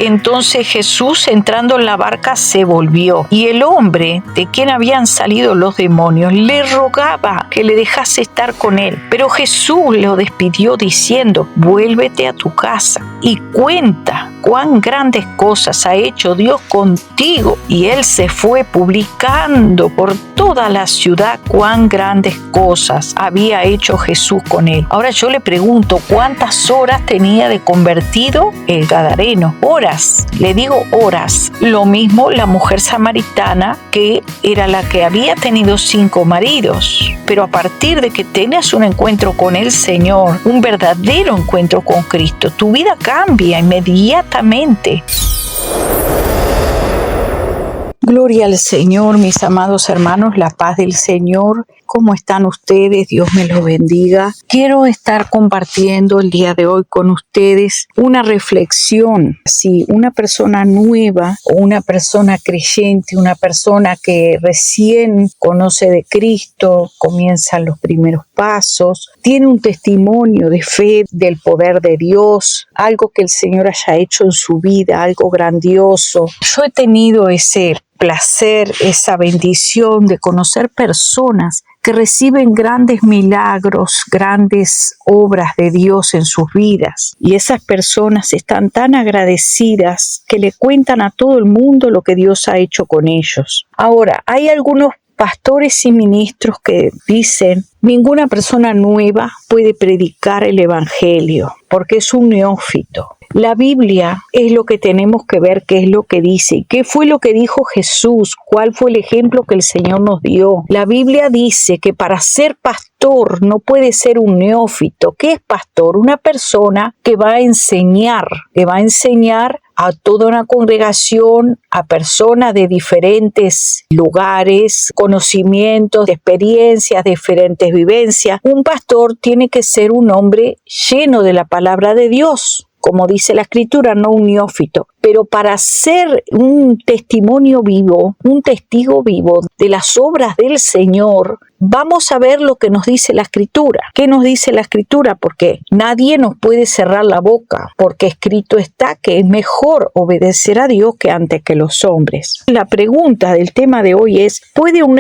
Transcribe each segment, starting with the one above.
Entonces Jesús, entrando en la barca, se volvió, y el hombre de quien habían salido los demonios le rogaba que le dejase estar con él. Pero Jesús lo despidió diciendo: vuélvete a tu casa y cuenta cuán grandes cosas ha hecho Dios contigo. Y él se fue publicando por toda la ciudad cuán grandes cosas había hecho Jesús con él. Ahora yo le pregunto, ¿cuántas horas tenía de convertido el gadareno? Horas, le digo horas. Lo mismo la mujer samaritana, que era la que había tenido 5 maridos. Pero a partir de que tengas un encuentro con el Señor, un verdadero encuentro con Cristo, tu vida cambia inmediatamente. Gloria al Señor, mis amados hermanos, la paz del Señor. ¿Cómo están ustedes? Dios me los bendiga. Quiero estar compartiendo el día de hoy con ustedes una reflexión. Si una persona nueva o una persona creyente, una persona que recién conoce de Cristo, comienzan los primeros pasos, tiene un testimonio de fe, del poder de Dios, algo que el Señor haya hecho en su vida, algo grandioso. Yo he tenido ese placer, esa bendición de conocer personas que reciben grandes milagros, grandes obras de Dios en sus vidas. Y esas personas están tan agradecidas que le cuentan a todo el mundo lo que Dios ha hecho con ellos. Ahora, hay algunos pastores y ministros que dicen: ninguna persona nueva puede predicar el evangelio porque es un neófito. La Biblia es lo que tenemos que ver, qué es lo que dice, qué fue lo que dijo Jesús, cuál fue el ejemplo que el Señor nos dio. La Biblia dice que para ser pastor no puede ser un neófito. ¿Qué es pastor? Una persona que va a enseñar a toda una congregación, a personas de diferentes lugares, conocimientos, de experiencias, diferentes vivencias. Un pastor tiene que ser un hombre lleno de la palabra de Dios, como dice la Escritura, no un neófito. Pero para ser un testimonio vivo, un testigo vivo de las obras del Señor, vamos a ver lo que nos dice la Escritura. ¿Qué nos dice la Escritura? Porque nadie nos puede cerrar la boca, porque escrito está que es mejor obedecer a Dios que antes que los hombres. La pregunta del tema de hoy es: ¿puede un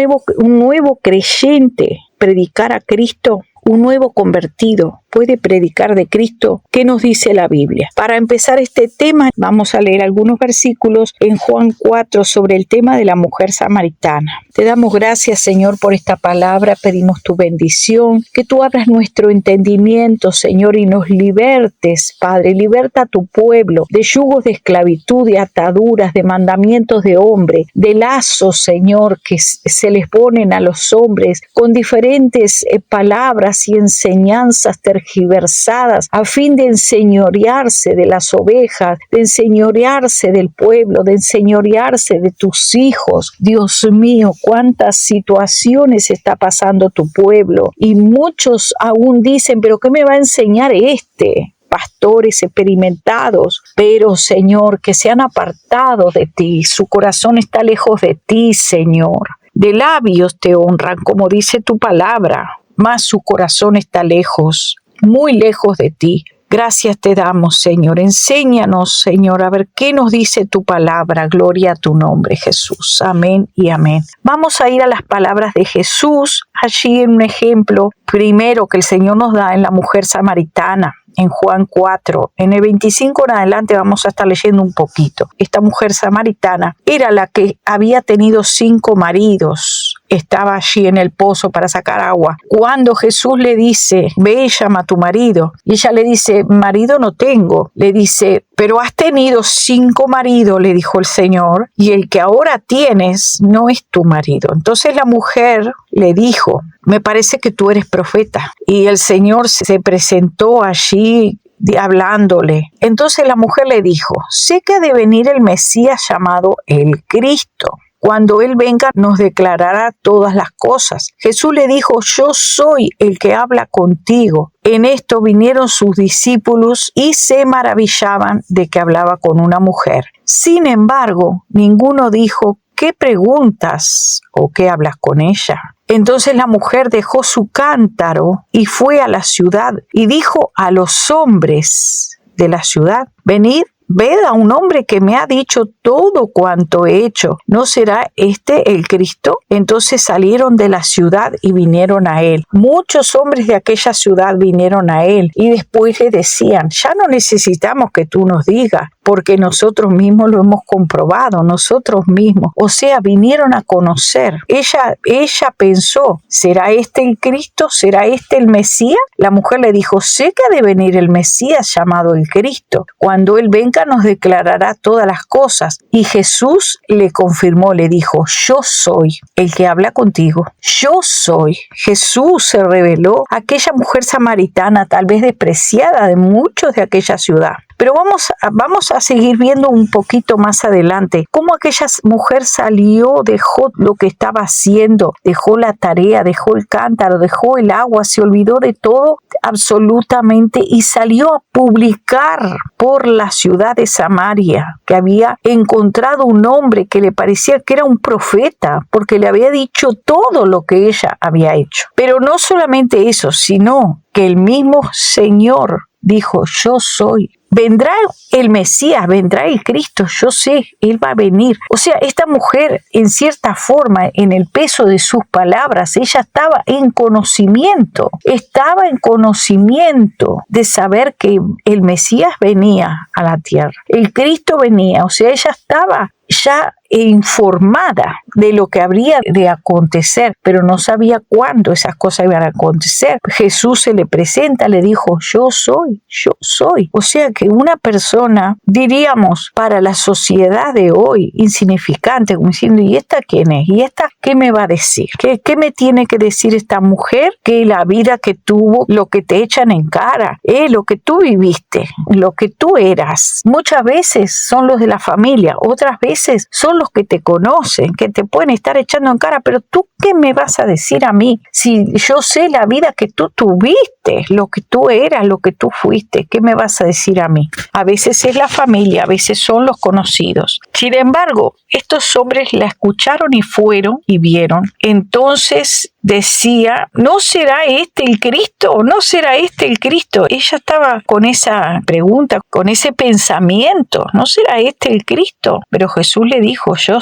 nuevo creyente predicar a Cristo? ¿Un nuevo convertido puede predicar de Cristo? ¿Qué nos dice la Biblia? Para empezar este tema, vamos a leer algunos versículos en Juan 4 sobre el tema de la mujer samaritana. Te damos gracias, Señor, por esta palabra. Pedimos tu bendición, que tú abras nuestro entendimiento, Señor, y nos libertes, Padre. Liberta a tu pueblo de yugos de esclavitud, de ataduras, de mandamientos de hombre, de lazos, Señor, que se les ponen a los hombres con diferentes palabras y enseñanzas tergiversadas a fin de enseñorearse de las ovejas, de enseñorearse del pueblo, de enseñorearse de tus hijos. Dios mío, cuántas situaciones está pasando tu pueblo, y muchos aún dicen: ¿pero qué me va a enseñar este? Pastores experimentados, pero Señor, que se han apartado de ti, su corazón está lejos de ti, Señor. De labios te honran, como dice tu palabra, mas su corazón está lejos, muy lejos de ti. Gracias te damos, Señor. Enséñanos, Señor, a ver qué nos dice tu palabra. Gloria a tu nombre, Jesús. Amén y amén. Vamos a ir a las palabras de Jesús, allí en un ejemplo primero que el Señor nos da en la mujer samaritana. En Juan 4, en el 25 en adelante vamos a estar leyendo un poquito. Esta mujer samaritana era la que había tenido 5 maridos. Estaba allí en el pozo para sacar agua. Cuando Jesús le dice: ve y llama a tu marido. Y ella le dice: marido no tengo. Le dice: pero has tenido 5 maridos, le dijo el Señor, y el que ahora tienes no es tu marido. Entonces la mujer le dijo: me parece que tú eres profeta. Y el Señor se presentó allí hablándole. Entonces la mujer le dijo: sé que ha de venir el Mesías llamado el Cristo. Cuando Él venga nos declarará todas las cosas. Jesús le dijo: yo soy el que habla contigo. En esto vinieron sus discípulos y se maravillaban de que hablaba con una mujer. Sin embargo, ninguno dijo: ¿qué preguntas o qué hablas con ella? Entonces la mujer dejó su cántaro y fue a la ciudad y dijo a los hombres de la ciudad: venid, ved a un hombre que me ha dicho todo cuanto he hecho. ¿No será este el Cristo? Entonces salieron de la ciudad y vinieron a él. Muchos hombres de aquella ciudad vinieron a él y después le decían, ya no necesitamos que tú nos digas, porque nosotros mismos lo hemos comprobado, nosotros mismos. O sea, vinieron a conocer. Ella pensó, ¿será este el Cristo? ¿Será este el Mesías? La mujer le dijo, sé que ha de venir el Mesías llamado el Cristo. Cuando él venga nos declarará todas las cosas. Y Jesús le confirmó, le dijo, yo soy el que habla contigo. Yo soy. Jesús se reveló a aquella mujer samaritana, tal vez despreciada de muchos de aquella ciudad. Pero vamos a seguir viendo un poquito más adelante cómo aquella mujer salió, dejó lo que estaba haciendo, dejó la tarea, dejó el cántaro, dejó el agua, se olvidó de todo absolutamente y salió a publicar por la ciudad de Samaria que había encontrado un hombre que le parecía que era un profeta porque le había dicho todo lo que ella había hecho. Pero no solamente eso, sino que el mismo Señor dijo, yo soy. Vendrá el Mesías, vendrá el Cristo, yo sé, Él va a venir. O sea, esta mujer, en cierta forma, en el peso de sus palabras, ella estaba en conocimiento de saber que el Mesías venía a la tierra, el Cristo venía, o sea, ella estaba ya informada de lo que habría de acontecer, pero no sabía cuándo esas cosas iban a acontecer. Jesús se le presenta, le dijo, yo soy. O sea que una persona, diríamos, para la sociedad de hoy, insignificante, como diciendo, ¿y esta quién es? ¿Y esta qué me va a decir? ¿Qué me tiene que decir esta mujer? Que la vida que tuvo, lo que te echan en cara, lo que tú viviste, lo que tú eras. Muchas veces son los de la familia, otras veces son los que te conocen, que te pueden estar echando en cara, pero tú, ¿qué me vas a decir a mí? Si yo sé la vida que tú tuviste, lo que tú eras, lo que tú fuiste, ¿qué me vas a decir a mí? A veces es la familia, a veces son los conocidos. Sin embargo, estos hombres la escucharon y fueron y vieron. Entonces decía, ¿no será este el Cristo? ¿No será este el Cristo? Ella estaba con esa pregunta, con ese pensamiento, ¿no será este el Cristo? Pero Jesús le dijo, yo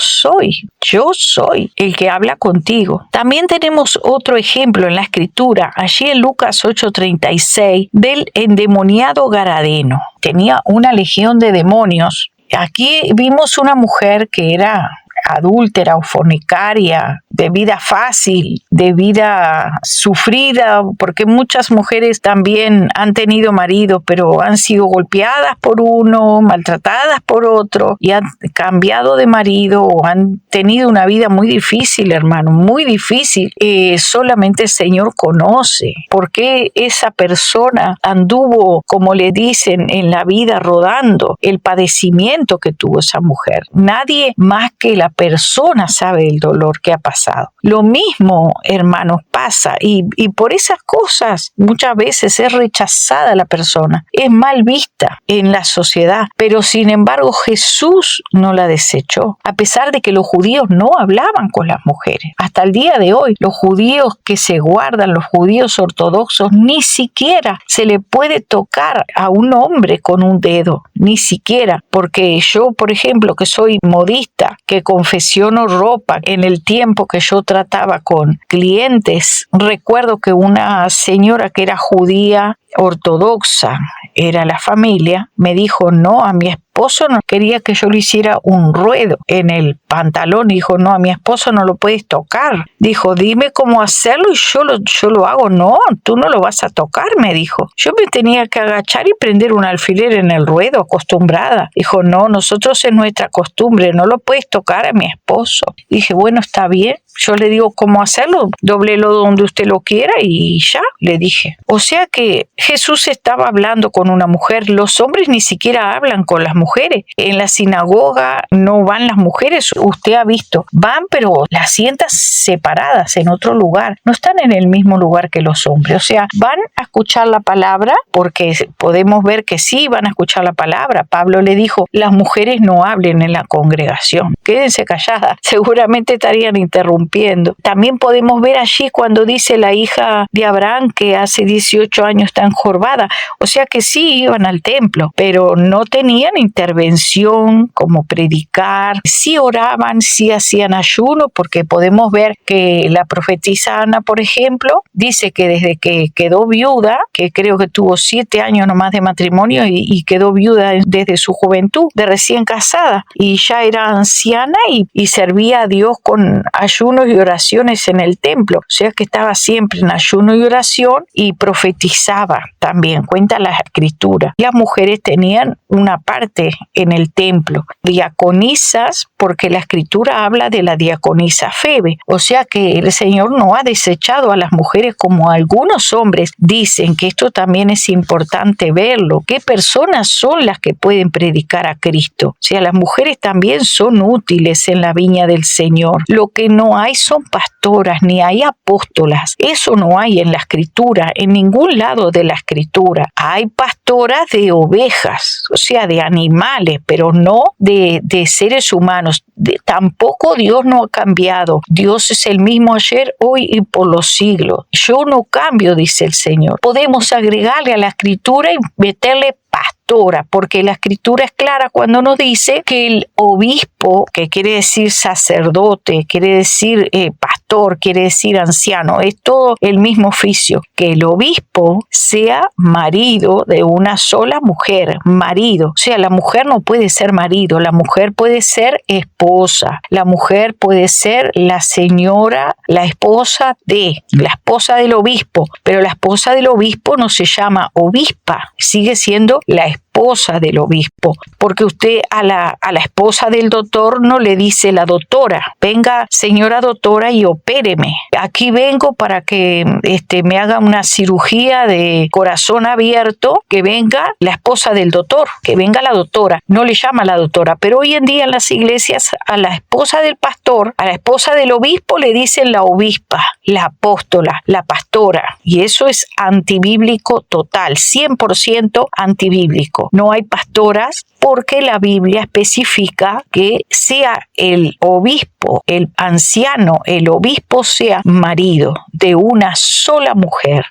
soy el que habla contigo. También tenemos otro ejemplo en la Escritura, allí en Lucas 8:36, del endemoniado Gadareno. Tenía una legión de demonios. Aquí vimos una mujer que era adúltera o fornicaria, de vida fácil, de vida sufrida, porque muchas mujeres también han tenido marido, pero han sido golpeadas por uno, maltratadas por otro, y han cambiado de marido o han tenido una vida muy difícil, hermano, muy difícil. Solamente el Señor conoce por qué esa persona anduvo, como le dicen, en la vida rodando, el padecimiento que tuvo esa mujer. Nadie más que la persona sabe el dolor que ha pasado. Lo mismo, hermanos, pasa y por esas cosas muchas veces es rechazada la persona, es mal vista en la sociedad, pero sin embargo Jesús no la desechó, a pesar de que los judíos no hablaban con las mujeres. Hasta el día de hoy, los judíos que se guardan, los judíos ortodoxos, ni siquiera se le puede tocar a un hombre con un dedo, ni siquiera, porque yo, por ejemplo, que soy modista, que confecciono ropa, en el tiempo que yo trataba con clientes, recuerdo que una señora que era judía ortodoxa, era la familia, me dijo, no, a mi esposo no quería que yo le hiciera un ruedo en el pantalón. Dijo, no, a mi esposo no lo puedes tocar. Dijo, dime cómo hacerlo y yo lo hago. No, tú no lo vas a tocar, me dijo. Yo me tenía que agachar y prender un alfiler en el ruedo, acostumbrada. Dijo, no, nosotros es nuestra costumbre, no lo puedes tocar a mi esposo. Dije, bueno, está bien. Yo le digo cómo hacerlo, dóblelo donde usted lo quiera y ya, le dije. O sea que Jesús estaba hablando con una mujer. Los hombres ni siquiera hablan con las mujeres. En la sinagoga no van las mujeres, usted ha visto. Van, pero las sientan separadas en otro lugar. No están en el mismo lugar que los hombres. O sea, van a escuchar la palabra, porque podemos ver que sí van a escuchar la palabra. Pablo le dijo, las mujeres no hablen en la congregación. Quédense calladas. Seguramente estarían interrumpiendo rompiendo. También podemos ver allí cuando dice la hija de Abraham que hace 18 años está encorvada. O sea que sí iban al templo, pero no tenían intervención como predicar. Sí oraban, sí hacían ayuno, porque podemos ver que la profetisa Ana, por ejemplo, dice que desde que quedó viuda, que creo que tuvo 7 años nomás de matrimonio y quedó viuda desde su juventud, de recién casada, y ya era anciana y servía a Dios con ayunos y oraciones en el templo. O sea que estaba siempre en ayuno y oración y profetizaba también, cuenta la escritura. Las mujeres tenían una parte en el templo, diaconisas, porque la escritura habla de la diaconisa Febe. O sea que el Señor no ha desechado a las mujeres como algunos hombres dicen, que esto también es importante verlo. ¿Qué personas son las que pueden predicar a Cristo? O sea, las mujeres también son útiles en la viña del Señor. Lo que no hay son pastoras, ni hay apóstolas. Eso no hay en la escritura, en ningún lado de la escritura. Hay pastoras de ovejas, o sea, de animales, pero no de seres humanos. Tampoco Dios no ha cambiado. Dios es el mismo ayer, hoy y por los siglos. Yo no cambio, dice el Señor. Podemos agregarle a la escritura y meterle pastora, porque la escritura es clara cuando nos dice que el obispo, que quiere decir sacerdote, quiere decir pastor, quiere decir anciano, es todo el mismo oficio, que el obispo sea marido de una sola mujer, marido. O sea, la mujer no puede ser marido, la mujer puede ser esposa, la mujer puede ser la señora, la esposa del obispo, pero la esposa del obispo no se llama obispa, sigue siendo la esposa del obispo, porque usted a la esposa del doctor no le dice la doctora, venga señora doctora y opéreme, aquí vengo para que me haga una cirugía de corazón abierto, que venga la esposa del doctor, que venga la doctora, no le llama la doctora, pero hoy en día en las iglesias a la esposa del pastor, a la esposa del obispo le dicen la obispa, la apóstola, la pastora, y eso es antibíblico total, 100% antibíblico. No hay pastoras porque la Biblia especifica que sea el obispo, el anciano, el obispo sea marido de una sola mujer,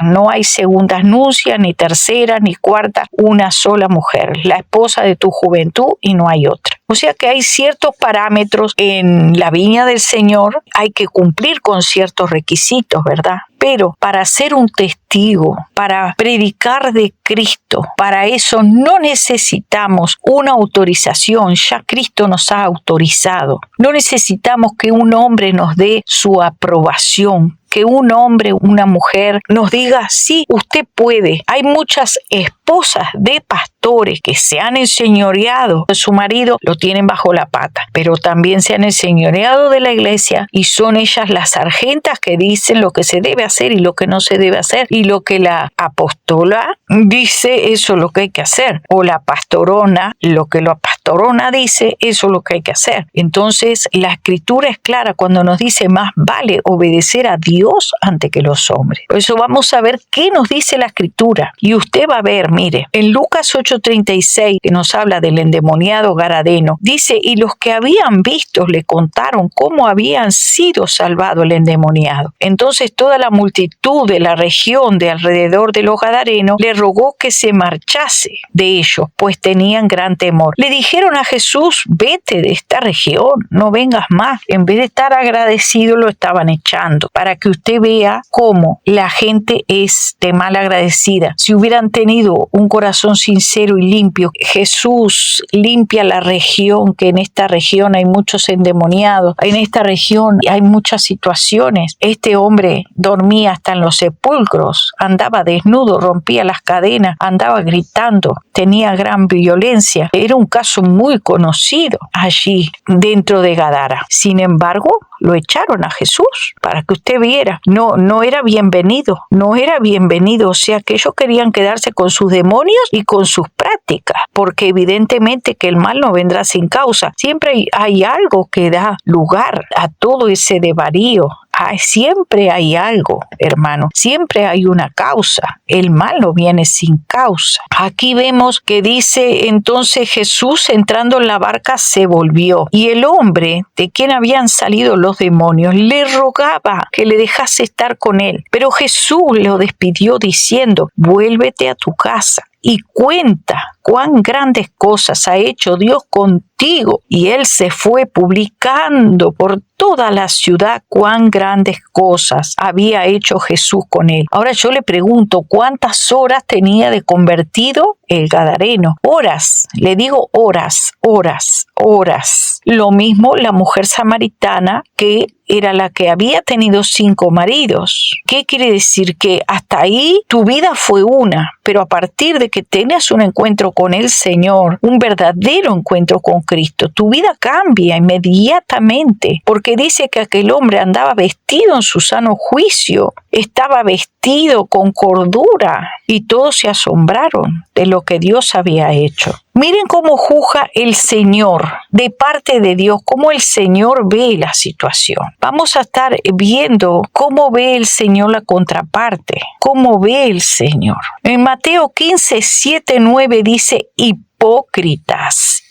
no hay segundas nupcias, ni tercera, ni cuarta, una sola mujer, la esposa de tu juventud y no hay otra. O sea que hay ciertos parámetros en la viña del Señor, hay que cumplir con ciertos requisitos, ¿verdad? Pero para ser un testigo, para predicar de Cristo, para eso no necesitamos una autorización, ya Cristo nos ha autorizado. No necesitamos que un hombre nos dé su aprobación, que un hombre, una mujer nos diga, sí, usted puede. Hay muchas esposas de pastores que se han enseñoreado de su marido, lo tienen bajo la pata, pero también se han enseñoreado de la iglesia y son ellas las sargentas que dicen lo que se debe hacer y lo que no se debe hacer, y lo que la apóstola dice, eso es lo que hay que hacer, o la pastorona, lo que la pastorona dice, eso es lo que hay que hacer. Entonces la escritura es clara cuando nos dice, más vale obedecer a Dios ante que los hombres. Por eso vamos a ver qué nos dice la escritura, y usted va a ver, mire, en Lucas 8:36, que nos habla del endemoniado Gadareno, dice, y los que habían visto le contaron cómo habían sido salvado el endemoniado. Entonces toda la multitud de la región de alrededor de los Gadarenos le rogó que se marchase de ellos, pues tenían gran temor. Le dijeron a Jesús, vete de esta región, no vengas más. En vez de estar agradecido, lo estaban echando, para que usted vea cómo la gente es de mal agradecida. Si hubieran tenido un corazón sincero y limpio, Jesús limpia la región, que en esta región hay muchos endemoniados, en esta región hay muchas situaciones. Este hombre dormía hasta en los sepulcros, andaba desnudo, rompía las cadenas, andaba gritando, tenía gran violencia. Era un caso muy conocido allí dentro de Gadara. Sin embargo, lo echaron a Jesús para que usted viera. No era bienvenido, o sea que ellos querían quedarse con sus demonios y con sus prácticas, porque evidentemente que el mal no vendrá sin causa. Siempre hay algo que da lugar a todo ese desvarío, Siempre hay algo, hermano, siempre hay una causa. El mal no viene sin causa. Aquí vemos que dice, entonces Jesús entrando en la barca se volvió, y el hombre de quien habían salido los demonios le rogaba que le dejase estar con él. Pero Jesús lo despidió diciendo, vuélvete a tu casa y cuenta cuán grandes cosas ha hecho Dios contigo. Y él se fue publicando por toda la ciudad cuán grandes cosas había hecho Jesús con él. Ahora yo le pregunto, ¿cuántas horas tenía de convertido el gadareno? Horas, le digo horas. Lo mismo la mujer samaritana, que era la que había tenido 5 maridos. ¿Qué quiere decir? Que hasta ahí tu vida fue una, pero a partir de que tengas un encuentro con el Señor, un verdadero encuentro con Cristo, tu vida cambia inmediatamente, porque dice que aquel hombre andaba vestido en su sano juicio, estaba vestido con cordura, y todos se asombraron de lo que Dios había hecho. Miren cómo juzga el Señor de parte de Dios, cómo el Señor ve la situación. Vamos a estar viendo cómo ve el Señor la contraparte, cómo ve el Señor. En Mateo 15, 7, 9 dice, hipócritas,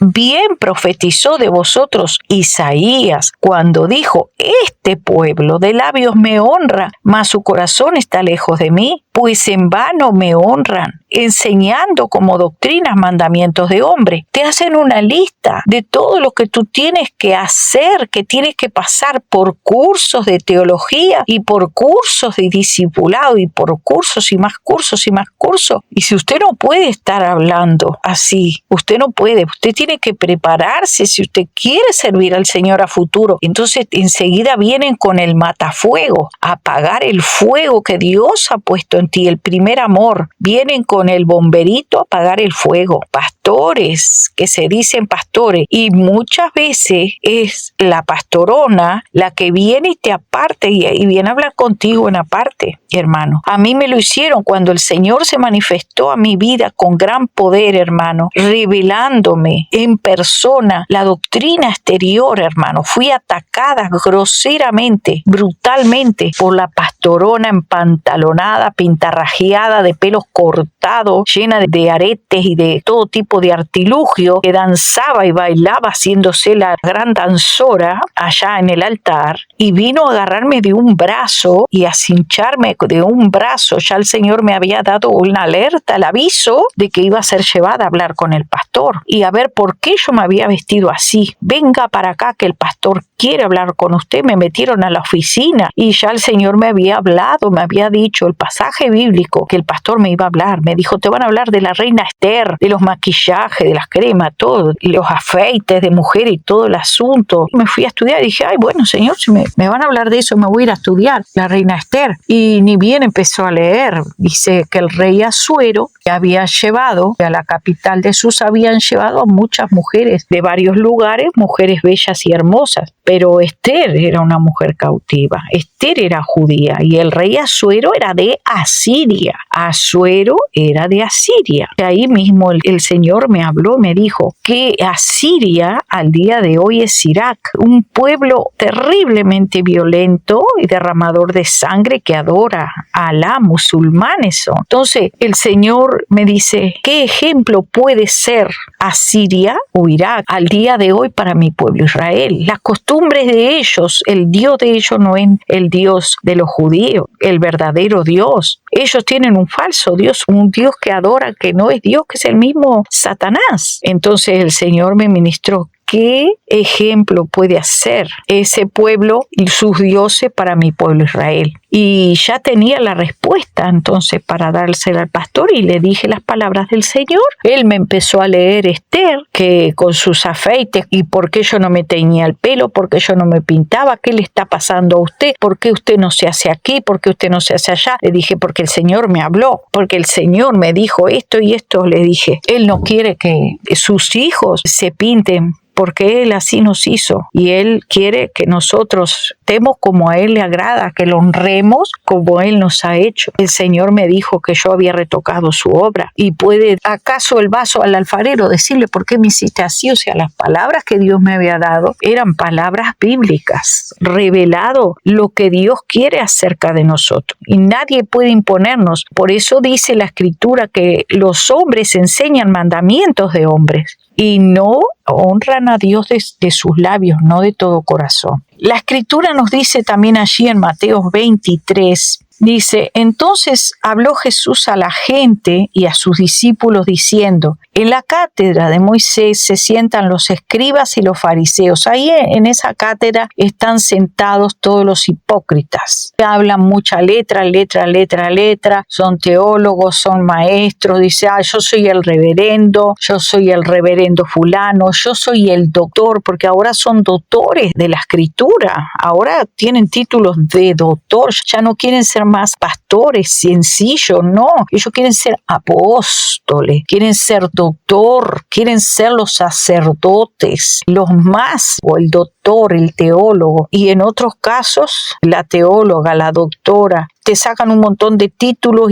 bien profetizó de vosotros Isaías cuando dijo, este pueblo de labios me honra, mas su corazón está lejos de mí, pues en vano me honran, enseñando como doctrinas mandamientos de hombre. Te hacen una lista de todo lo que tú tienes que hacer, que tienes que pasar por cursos de teología y por cursos de discipulado y por cursos y más cursos y más cursos. Y si usted no puede estar hablando así, usted no puede, usted tiene que prepararse si usted quiere servir al Señor a futuro. Entonces enseguida vienen con el matafuego, a apagar el fuego que Dios ha puesto en ti, el primer amor. Vienen con el bomberito a apagar el fuego. Pastores que se dicen pastores, y muchas veces es la pastorona la que viene y te aparte y viene a hablar contigo en aparte, hermano. A mí me lo hicieron cuando el Señor se manifestó a mi vida con gran poder, hermano, revelándome en persona la doctrina exterior, hermano. Fui atacada groseramente, brutalmente, por la pastorona empantalonada, pintarrajeada, de pelos cortados, llena de aretes y de todo tipo de artilugio, que danzaba y bailaba haciéndose la gran danzora allá en el altar, y vino a agarrarme de un brazo y a cincharme de un brazo. Ya el Señor me había dado una alerta, el aviso de que iba a ser llevada a hablar con el pastor y a ver por qué yo me había vestido así. Venga para acá que el pastor quiere hablar con usted. Me metieron a la oficina y ya el Señor me había hablado, me había dicho el pasaje bíblico que el pastor me iba a hablar. Me dijo, te van a hablar de la reina Esther, de los maquillajes, de las cremas, todo, los afeites de mujer y todo el asunto. Y me fui a estudiar y dije, ay, bueno, Señor, si me van a hablar de eso, me voy a ir a estudiar la reina Esther. Y ni bien empezó a leer. Dice que el rey Asuero había llevado a la capital de Susa, habían llevado a muchas mujeres de varios lugares, mujeres bellas y hermosas, pero Esther era una mujer cautiva. Esther era judía y el rey Asuero era de Asiria. Asuero era de Asiria. Y ahí mismo el Señor me habló y me dijo que Asiria al día de hoy es Irak, un pueblo terriblemente violento y derramador de sangre que adora a Alá, musulmanes son. Entonces el Señor me dice, ¿qué ejemplo puede ser Asiria o Irak al día de hoy para mi pueblo Israel? Las costumbres de ellos, el Dios de ellos no es el Dios de los judíos, el verdadero Dios. Ellos tienen un falso Dios, un Dios que adora, que no es Dios, que es el mismo Satanás. Entonces el Señor me ministró, ¿qué ejemplo puede hacer ese pueblo y sus dioses para mi pueblo Israel? Y ya tenía la respuesta entonces para dársela al pastor y le dije las palabras del Señor. Él me empezó a leer Esther, que con sus afeites, y por qué yo no me teñía el pelo, por qué yo no me pintaba, qué le está pasando a usted, por qué usted no se hace aquí, por qué usted no se hace allá. Le dije, porque el Señor me habló, porque el Señor me dijo esto y esto. Le dije, Él no quiere que sus hijos se pinten porque Él así nos hizo y Él quiere que nosotros estemos como a Él le agrada, que lo honremos como Él nos ha hecho. El Señor me dijo que yo había retocado su obra y puede acaso el vaso al alfarero decirle ¿por qué me hiciste así? O sea, las palabras que Dios me había dado eran palabras bíblicas, revelado lo que Dios quiere acerca de nosotros y nadie puede imponernos. Por eso dice la Escritura que los hombres enseñan mandamientos de hombres y no honran a Dios de sus labios, no de todo corazón. La Escritura nos dice también allí en Mateo 23, dice, entonces habló Jesús a la gente y a sus discípulos diciendo, en la cátedra de Moisés se sientan los escribas y los fariseos. Ahí en esa cátedra están sentados todos los hipócritas. Hablan mucha letra, son teólogos, son maestros, dice, yo soy el reverendo fulano, yo soy el doctor, porque ahora son doctores de la Escritura, ahora tienen títulos de doctor, ya no quieren ser más pastores sencillos, no, ellos quieren ser apóstoles, quieren ser doctor, quieren ser los sacerdotes, los más, o el doctor, el teólogo, y en otros casos la teóloga, la doctora, te sacan un montón de títulos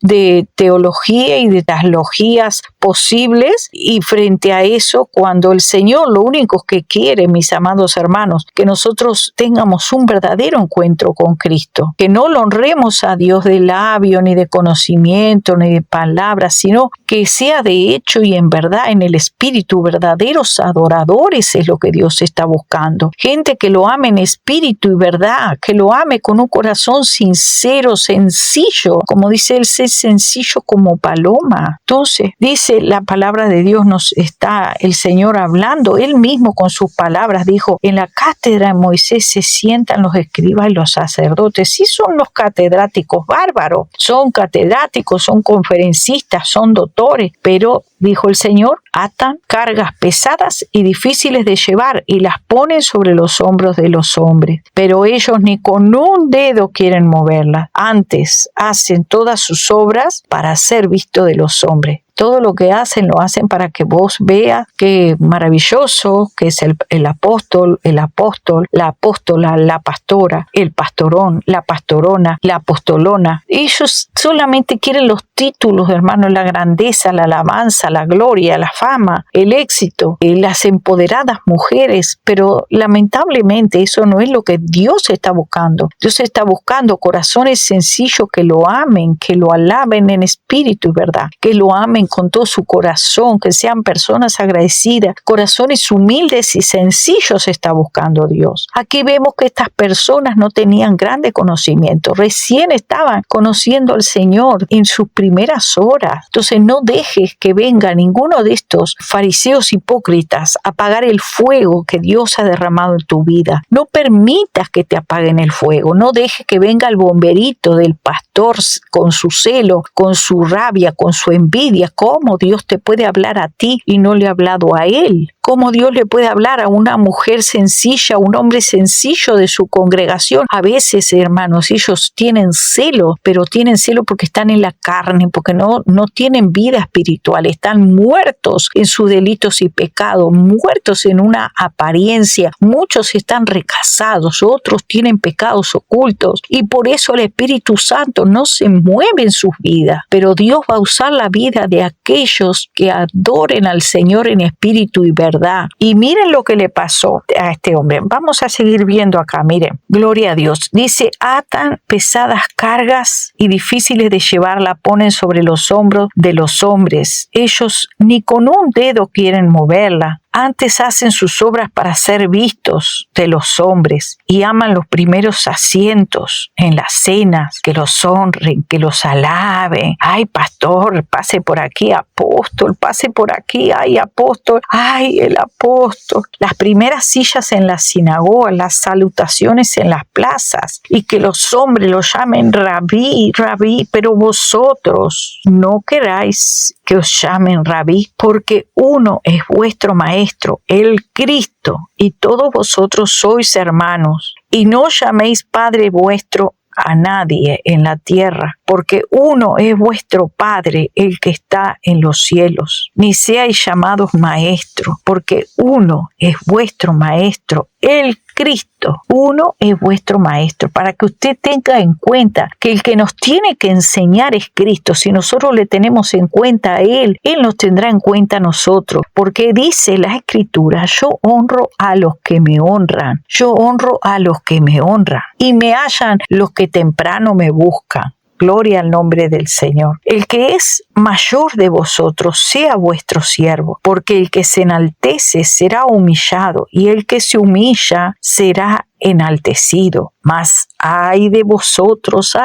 de teología y de las logías posibles, y frente a eso, cuando el Señor lo único que quiere, mis amados hermanos, que nosotros tengamos un verdadero encuentro con Cristo, que no lo honremos a Dios de labio, ni de conocimiento, ni de palabras, sino que sea de hecho y en verdad, en el espíritu, verdaderos adoradores es lo que Dios está buscando. Gente que lo ame en espíritu y verdad, que lo ame con un corazón sincero, sencillo, como dice él, ser sencillo como paloma. Entonces, dice la palabra de Dios, nos está el Señor hablando, él mismo con sus palabras dijo, en la cátedra de Moisés se sientan los escribas y los sacerdotes. Sí, son los catedráticos bárbaros, son catedráticos, son conferencistas, son doctores, pero dijo el Señor, atan cargas pesadas y difíciles de llevar y las ponen sobre los hombros de los hombres. Pero ellos ni con un dedo quieren moverlas. Antes hacen todas sus obras para ser visto de los hombres. Todo lo que hacen, lo hacen para que vos veas qué maravilloso que es el apóstol, la apóstola, la pastora, el pastorón, la pastorona, la apostolona. Ellos solamente quieren los títulos, hermano, la grandeza, la alabanza, la gloria, la fama, el éxito, las empoderadas mujeres, pero lamentablemente eso no es lo que Dios está buscando. Dios está buscando corazones sencillos que lo amen, que lo alaben en espíritu y verdad, que lo amen con todo su corazón, que sean personas agradecidas, corazones humildes y sencillos está buscando Dios. Aquí vemos que estas personas no tenían grande conocimiento, recién estaban conociendo al Señor en sus primeras horas. Entonces no dejes que venga ninguno de estos fariseos hipócritas a apagar el fuego que Dios ha derramado en tu vida. No permitas que te apaguen el fuego, no dejes que venga el bomberito del pastor con su celo, con su rabia, con su envidia. ¿Cómo Dios te puede hablar a ti y no le ha hablado a él? ¿Cómo Dios le puede hablar a una mujer sencilla, a un hombre sencillo de su congregación? A veces, hermanos, ellos tienen celo, pero tienen celo porque están en la carne, porque no tienen vida espiritual, están muertos en sus delitos y pecados, muertos en una apariencia. Muchos están recasados, otros tienen pecados ocultos y por eso el Espíritu Santo no se mueve en sus vidas. Pero Dios va a usar la vida de aquellos que adoren al Señor en espíritu y verdad. Y miren lo que le pasó a este hombre. Vamos a seguir viendo acá, miren. Gloria a Dios. Dice, atan pesadas cargas y difíciles de llevar, la ponen sobre los hombros de los hombres. Ellos ni con un dedo quieren moverla. Antes hacen sus obras para ser vistos de los hombres y aman los primeros asientos en las cenas, que los honren, que los alaben. Ay, pastor, pase por aquí, apóstol, pase por aquí, ay, apóstol, ay, el apóstol. Las primeras sillas en las sinagogas, las salutaciones en las plazas y que los hombres los llamen rabí, rabí, pero vosotros no queráis que os llamen rabí, porque uno es vuestro maestro, el Cristo, y todos vosotros sois hermanos. Y no llaméis Padre vuestro a nadie en la tierra, porque uno es vuestro Padre, el que está en los cielos. Ni seáis llamados maestros, porque uno es vuestro Maestro, el Cristo. Uno es vuestro Maestro, para que usted tenga en cuenta que el que nos tiene que enseñar es Cristo. Si nosotros le tenemos en cuenta a Él, Él nos tendrá en cuenta a nosotros, porque dice la Escritura: yo honro a los que me honran, yo honro a los que me honran, y me hallan los que temprano me buscan. Gloria al nombre del Señor. El que es mayor de vosotros sea vuestro siervo, porque el que se enaltece será humillado, y el que se humilla será enaltecido. Mas ay de vosotros,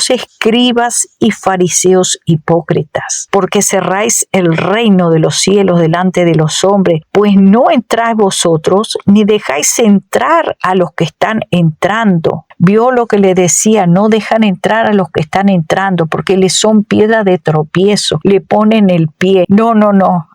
escribas y fariseos hipócritas, porque cerráis el reino de los cielos delante de los hombres, pues no entráis vosotros, ni dejáis entrar a los que están entrando. Vio lo que le decía: no dejan entrar a los que están entrando, porque les son piedra de tropiezo, le ponen el pie. No,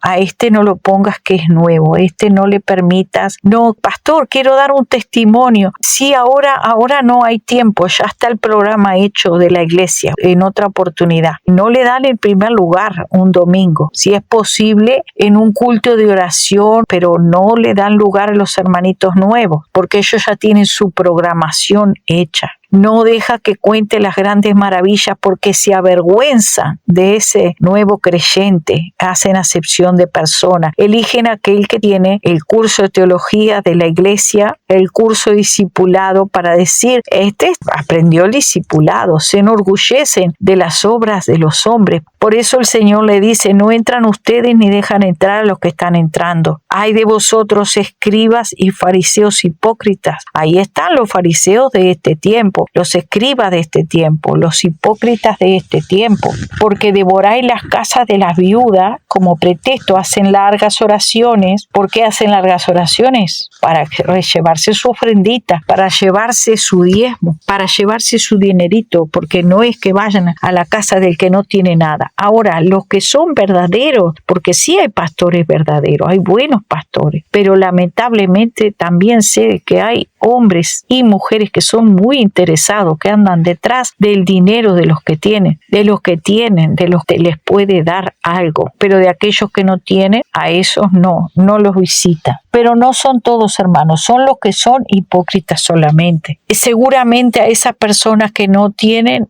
a este no lo pongas que es nuevo, a este no le permitas. No, pastor, quiero dar un testimonio. Sí, ahora no hay tiempo, ya está el programa hecho de la iglesia, en otra oportunidad. No le dan el primer lugar un domingo, si es posible en un culto de oración, pero no le dan lugar a los hermanitos nuevos, porque ellos ya tienen su programación hecha. No deja que cuente las grandes maravillas, porque se avergüenzan de ese nuevo creyente, hacen acepción de persona, eligen aquel que tiene el curso de teología de la iglesia, el curso de discipulado, para decir: este aprendió el discipulado. Se enorgullecen de las obras de los hombres. Por eso el Señor le dice: no entran ustedes ni dejan entrar a los que están entrando. Ay de vosotros, escribas y fariseos hipócritas. Ahí están los fariseos de este tiempo, los escribas de este tiempo, los hipócritas de este tiempo, porque devoráis las casas de las viudas como pretexto. Hacen largas oraciones. ¿Por qué hacen largas oraciones? Para llevarse su ofrendita, para llevarse su diezmo, para llevarse su dinerito, porque no es que vayan a la casa del que no tiene nada. Ahora, los que son verdaderos, porque sí hay pastores verdaderos, hay buenos pastores, pero lamentablemente también sé que hay hombres y mujeres que son muy interesados, que andan detrás del dinero de los que tienen, de los que les puede dar algo, pero de aquellos que no tienen, a esos no los visita. Pero no son todos, hermanos, son los que son hipócritas solamente. Seguramente a esas personas que no tienen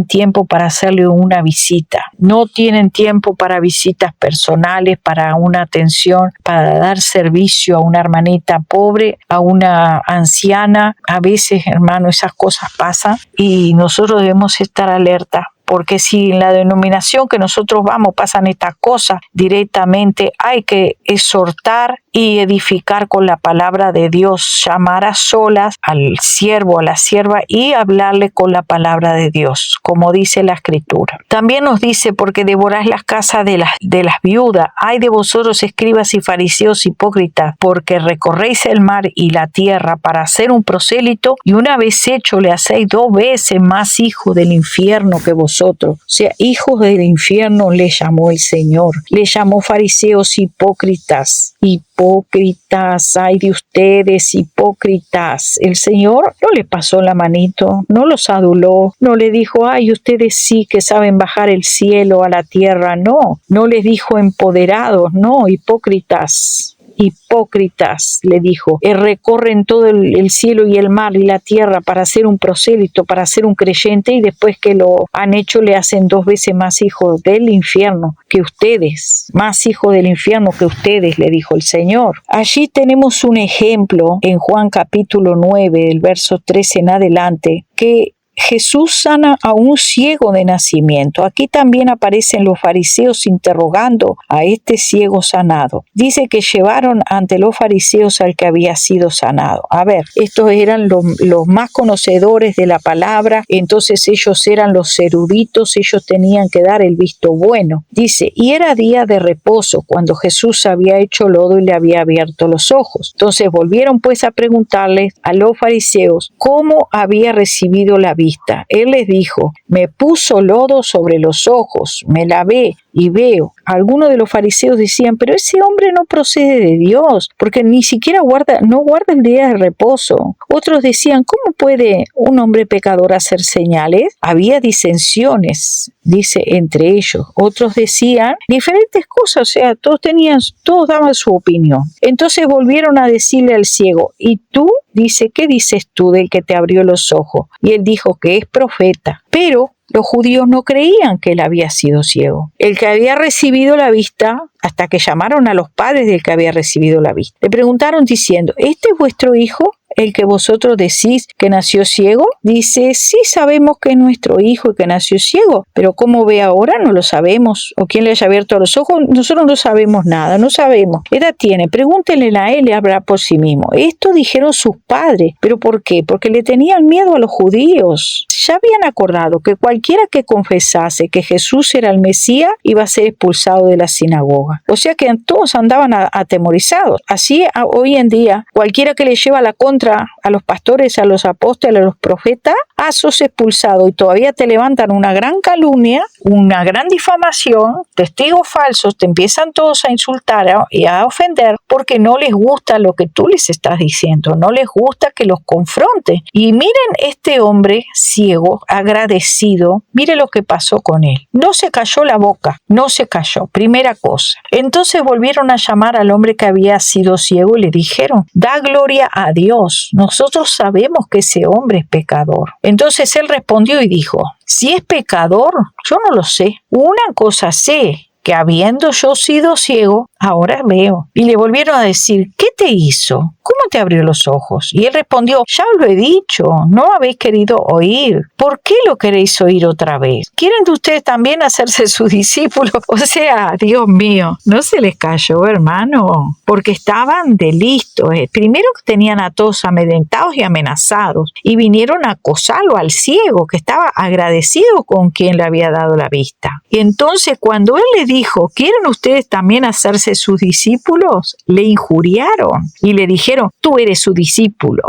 tiempo para hacerle una visita, no tienen tiempo para visitas personales, para una atención, para dar servicio a una hermanita pobre, a una anciana. A veces, hermano, esas cosas pasan y nosotros debemos estar alerta. Porque si en la denominación que nosotros vamos pasan estas cosas, directamente hay que exhortar y edificar con la palabra de Dios, llamar a solas al siervo, a la sierva, y hablarle con la palabra de Dios, como dice la Escritura. También nos dice: porque devoráis las casas de las viudas. Ay de vosotros, escribas y fariseos hipócritas, porque recorréis el mar y la tierra para hacer un prosélito, y una vez hecho le hacéis 2 veces más hijos del infierno que vosotros. O sea, hijos del infierno le llamó el Señor. Le llamó fariseos hipócritas. Hipócritas, ay de ustedes, hipócritas. El Señor no le pasó la manito, no los aduló, no le dijo: ay, ustedes sí que saben bajar el cielo a la tierra. No les dijo empoderados, no, hipócritas. Hipócritas, le dijo, recorren todo el cielo y el mar y la tierra para hacer un prosélito, para ser un creyente, y después que lo han hecho le hacen 2 veces más hijos del infierno que ustedes, más hijos del infierno que ustedes, le dijo el Señor. Allí tenemos un ejemplo en Juan capítulo 9, el verso 13 en adelante, que Jesús sana a un ciego de nacimiento. Aquí también aparecen los fariseos interrogando a este ciego sanado. Dice que llevaron ante los fariseos al que había sido sanado. A ver, estos eran los más conocedores de la palabra, entonces ellos eran los eruditos, ellos tenían que dar el visto bueno. Dice: y era día de reposo, cuando Jesús había hecho lodo y le había abierto los ojos. Entonces volvieron pues a preguntarles a los fariseos cómo había recibido la vista. Él les dijo: me puso lodo sobre los ojos, me lavé, y veo. Algunos de los fariseos decían, pero ese hombre no procede de Dios, porque ni siquiera no guarda el día de reposo. Otros decían, ¿cómo puede un hombre pecador hacer señales? Había disensiones, dice, entre ellos. Otros decían diferentes cosas, o sea, todos daban su opinión. Entonces volvieron a decirle al ciego, ¿y tú? Dice, ¿qué dices tú del que te abrió los ojos? Y él dijo que es profeta. Pero los judíos no creían que él había sido ciego. El que había recibido la vista, hasta que llamaron a los padres del que había recibido la vista. Le preguntaron diciendo, ¿este es vuestro hijo, el que vosotros decís que nació ciego? Dice, sí sabemos que es nuestro hijo y que nació ciego, pero cómo ve ahora no lo sabemos. O quién le haya abierto los ojos, nosotros no sabemos nada, no sabemos. ¿Qué edad tiene? Pregúntenle a él y hablará por sí mismo. Esto dijeron sus padres. ¿Pero por qué? Porque le tenían miedo a los judíos. Ya habían acordado que cualquiera que confesase que Jesús era el Mesías iba a ser expulsado de la sinagoga. O sea que todos andaban atemorizados. Así hoy en día, cualquiera que le lleva la contra a los pastores, a los apóstoles, a los profetas, sos expulsado, y todavía te levantan una gran calumnia, una gran difamación, testigos falsos, te empiezan todos a insultar y a ofender porque no les gusta lo que tú les estás diciendo, no les gusta que los confrontes. Y miren este hombre ciego, agradecido, mire lo que pasó con él. No se cayó la boca, no se cayó, primera cosa. Entonces volvieron a llamar al hombre que había sido ciego y le dijeron, da gloria a Dios, nosotros sabemos que ese hombre es pecador. Entonces él respondió y dijo, si es pecador, yo no lo sé. Una cosa sé, que habiendo yo sido ciego, ahora veo. Y le volvieron a decir, ¿qué te hizo? ¿Cómo te abrió los ojos? Y él respondió, ya os lo he dicho, no habéis querido oír. ¿Por qué lo queréis oír otra vez? ¿Quieren ustedes también hacerse sus discípulos? O sea, Dios mío, no se les cayó, hermano, porque estaban de listos. Primero que tenían a todos amedrentados y amenazados, y vinieron a acosarlo al ciego, que estaba agradecido con quien le había dado la vista. Y entonces cuando él le dijo, ¿quieren ustedes también hacerse sus discípulos? Le injuriaron y le dijeron, tú eres su discípulo,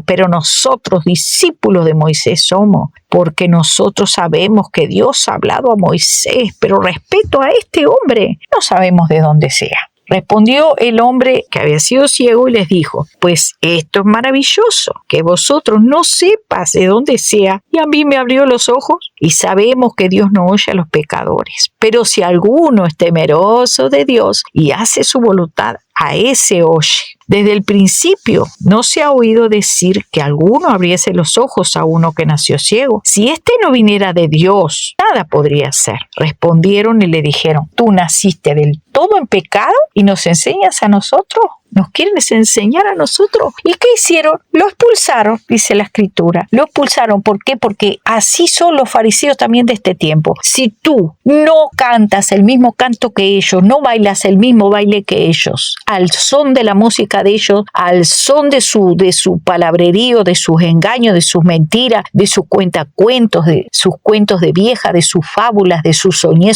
pero nosotros discípulos de Moisés somos, porque nosotros sabemos que Dios ha hablado a Moisés, pero respecto a este hombre, no sabemos de dónde sea. Respondió el hombre que había sido ciego y les dijo, pues esto es maravilloso, que vosotros no sepas de dónde sea, y a mí me abrió los ojos, y sabemos que Dios no oye a los pecadores. Pero si alguno es temeroso de Dios y hace su voluntad, a ese oye. Desde el principio no se ha oído decir que alguno abriese los ojos a uno que nació ciego. Si éste no viniera de Dios, nada podría hacer. Respondieron y le dijeron, tú naciste del todo en pecado y nos enseñas a nosotros. ¿Nos quieren enseñar a nosotros? ¿Y qué hicieron? Lo expulsaron, dice la Escritura. Lo expulsaron. ¿Por qué? Porque así son los fariseos también de este tiempo. Si tú no cantas el mismo canto que ellos, no bailas el mismo baile que ellos, al son de la música de ellos, al son de su palabrerío, de sus engaños, de sus mentiras, de sus cuentacuentos, de sus cuentos de vieja, de sus fábulas, de su soñé,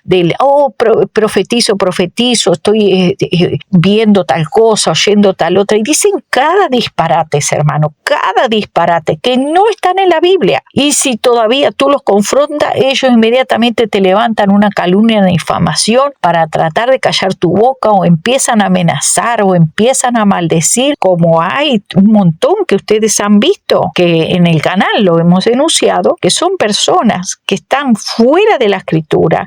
del profetizo, estoy viendo tal cosa, oyendo tal otra, y dicen cada disparate, hermano, cada disparate que no están en la Biblia. Y si todavía tú los confrontas, ellos inmediatamente te levantan una calumnia de difamación para tratar de callar tu boca, o empiezan a amenazar o empiezan a maldecir, como hay un montón que ustedes han visto, que en el canal lo hemos denunciado, que son personas que están fuera de la Escritura,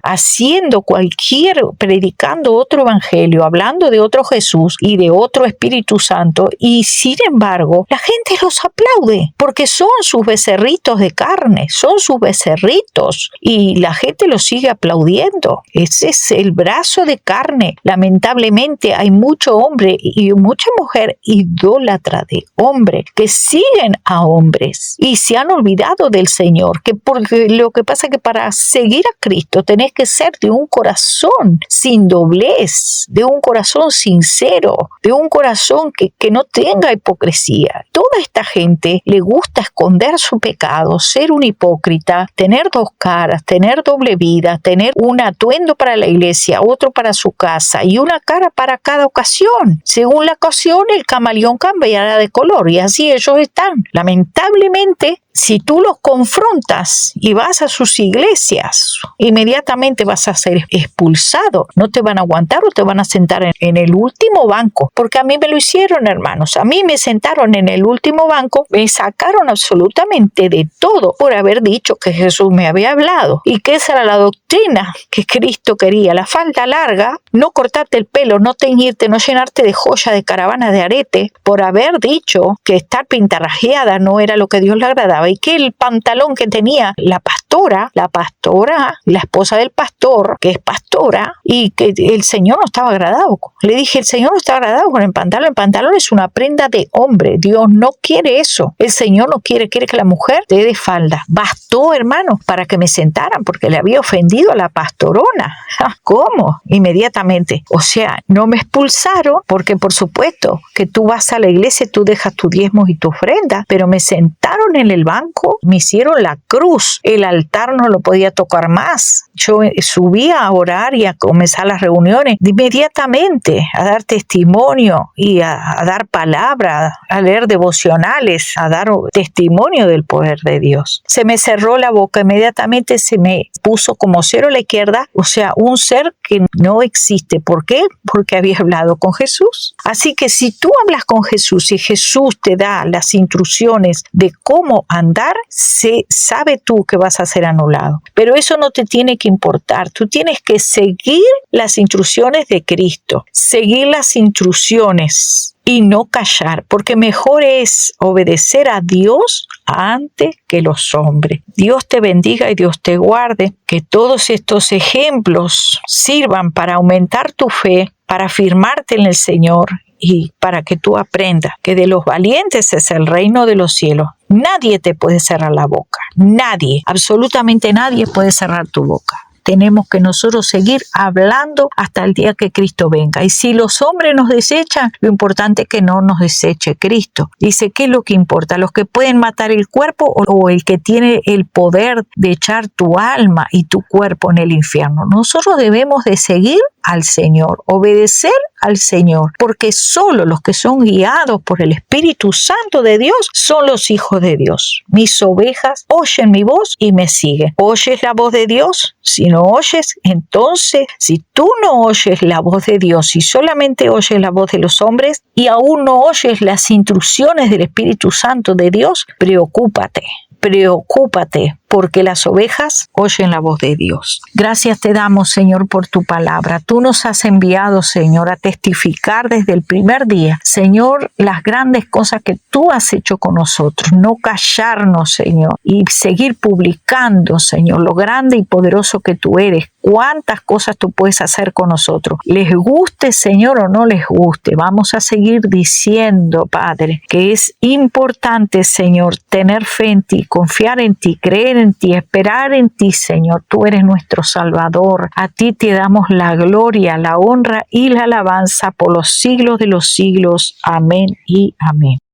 predicando otro evangelio, hablando de otro Jesús y de otro Espíritu Santo, y sin embargo la gente los aplaude porque son sus becerritos de carne, son sus becerritos, y la gente los sigue aplaudiendo. Ese es el brazo de carne. Lamentablemente hay mucho hombre y mucha mujer idólatra de hombre que siguen a hombres y se han olvidado del Señor, porque lo que pasa es que para seguir a Cristo tenés que ser de un corazón sin doblez, de un corazón sincero, de un corazón que no tenga hipocresía. Toda esta gente le gusta esconder su pecado, ser un hipócrita, tener dos caras, tener doble vida, tener un atuendo para la iglesia, otro para su casa y una cara para cada ocasión. Según la ocasión, el camaleón cambiará de color, y así ellos están. Lamentablemente, si tú los confrontas y vas a sus iglesias, inmediatamente vas a ser expulsado. No te van a aguantar o te van a sentar en el último banco. Porque a mí me lo hicieron, hermanos. A mí me sentaron en el último banco, me sacaron absolutamente de todo por haber dicho que Jesús me había hablado y que esa era la doctrina que Cristo quería. La falda larga, no cortarte el pelo, no teñirte, no llenarte de joya, de caravana, de arete, por haber dicho que estar pintarrajeada no era lo que Dios le agradaba y que el pantalón que tenía la pastora, la esposa del pastor, que es pastora, y que el Señor no estaba agradado. Le dije, el Señor no está agradado con el pantalón. El pantalón es una prenda de hombre. Dios no quiere eso. El Señor no quiere que la mujer te dé falda. Bastó, hermano, para que me sentaran porque le había ofendido a la pastorona. ¿Cómo? Inmediatamente. O sea, no me expulsaron porque por supuesto que tú vas a la iglesia y tú dejas tus diezmos y tu ofrenda, pero me sentaron en el banco, me hicieron la cruz, el altar no lo podía tocar más. Yo subía a orar y a comenzar las reuniones inmediatamente, a dar testimonio y a dar palabra, a leer devocionales, a dar testimonio del poder de Dios. Se me cerró la boca, inmediatamente se me puso como cero a la izquierda, o sea, un ser que no existe. ¿Por qué? Porque había hablado con Jesús. Así que si tú hablas con Jesús y Jesús te da las instrucciones de cómo andar, sabe tú que vas a ser anulado. Pero eso no te tiene que importar. Tú tienes que seguir las instrucciones de Cristo, seguir las instrucciones y no callar, porque mejor es obedecer a Dios antes que los hombres. Dios te bendiga y Dios te guarde. Que todos estos ejemplos sirvan para aumentar tu fe, para afirmarte en el Señor y para que tú aprendas que de los valientes es el reino de los cielos. Nadie te puede cerrar la boca. Nadie, absolutamente nadie puede cerrar tu boca. Tenemos que nosotros seguir hablando hasta el día que Cristo venga. Y si los hombres nos desechan, lo importante es que no nos deseche Cristo. Dice, ¿qué es lo que importa? ¿Los que pueden matar el cuerpo o el que tiene el poder de echar tu alma y tu cuerpo en el infierno? Nosotros debemos de seguir al Señor, obedecer al Señor, porque solo los que son guiados por el Espíritu Santo de Dios son los hijos de Dios. Mis ovejas oyen mi voz y me siguen. ¿Oyes la voz de Dios? Si no oyes, entonces, si tú no oyes la voz de Dios y solamente oyes la voz de los hombres y aún no oyes las instrucciones del Espíritu Santo de Dios, preocúpate, porque las ovejas oyen la voz de Dios. Gracias te damos, Señor, por tu palabra. Tú nos has enviado, Señor, a testificar desde el primer día, Señor, las grandes cosas que tú has hecho con nosotros. No callarnos, Señor, y seguir publicando, Señor, lo grande y poderoso que tú eres. Cuántas cosas tú puedes hacer con nosotros. Les guste, Señor, o no les guste. Vamos a seguir diciendo, Padre, que es importante, Señor, tener fe en ti, confiar en ti, creer en ti, esperar en ti, Señor. Tú eres nuestro Salvador. A ti te damos la gloria, la honra y la alabanza por los siglos de los siglos. Amén y amén.